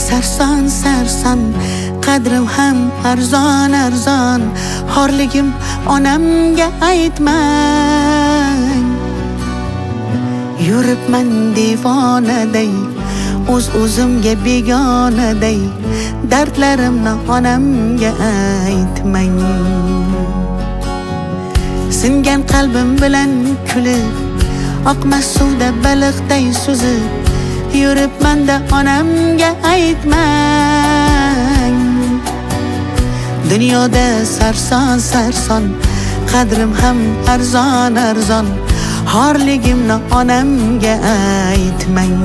sarson sarson, qadrim ham arzon arzon. Xorligim onamga aytmang. Yuribman devonaday, o'zimga begonaday. Dardlarimni onamga aytmang. Singan qalbim bilan kulib, oqmas suvda baliqday suzib, yuribman-da onamga aytmang. Dunyoda sarson sarson, qadrim ham arzon arzon. Xorligimni onamga aytmang.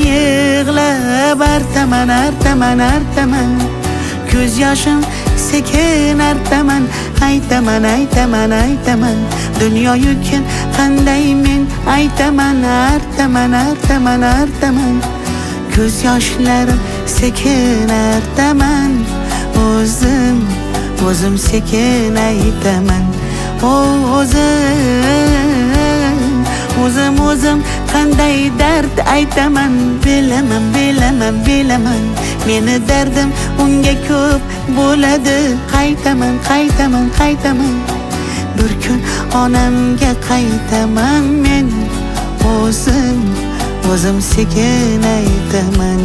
Yig'lab artaman artaman artaman, ko'z yoshim sekin artaman. Aytaman aytaman aytaman, dunyo yukin qanday men aytaman. Artaman artaman artaman, ko'z yoshlarim sekin artaman. O'zim sekin aytaman. O'zim qanday dard aytaman. Bilaman meni dardim unga ko'p bo'ladi. Qaytaman bir kun onamga qaytaman men. O'zim sekin aytaman.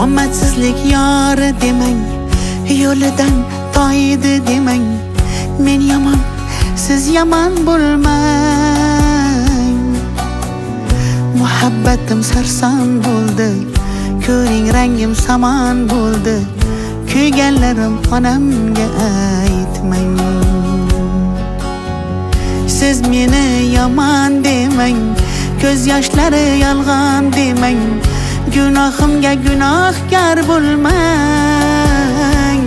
Omadsizlik yori demang, yo'lidan toydi demang. Men yomon, siz yomon bo'lmang. Muhabbatim sarson bo'ldi, ko'ring rangim samon bo'ldi. Kuyganlarim onamga aytmang. Siz meni yomon demang, ko'z yoshlari yolg'on demang. Gunohimga gunohkor bo'lmang.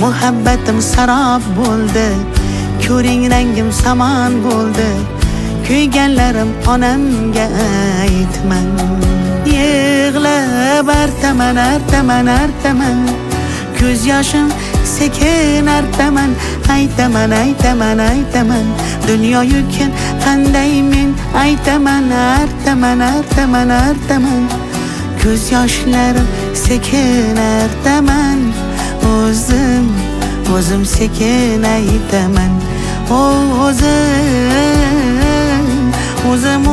Muhabbatim sarob bo'ldi, ko'ring rangim samon bo'ldi. Kuyganlarim onamga aytmang. Yig'lab artaman artaman artaman, ko'z yoshim sekin artaman. Aytaman aytaman aytaman, dunyo yukin qanday men aytaman. Artaman artaman artaman, ko'z yoshlarim sekin artaman. O'zim sekin aytaman.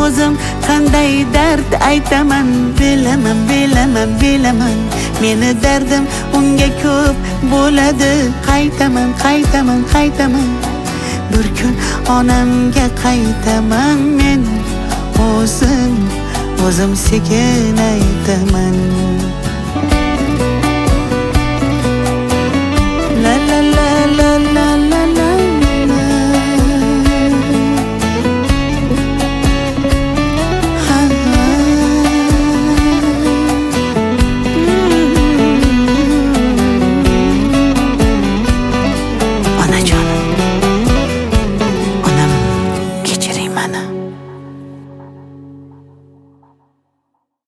O'zim qanday dard aytaman. Bilaman meni dardim unga ko'p bo'ladi. Qaytaman bir kun onamga qaytaman men. O'zim sekin aytaman.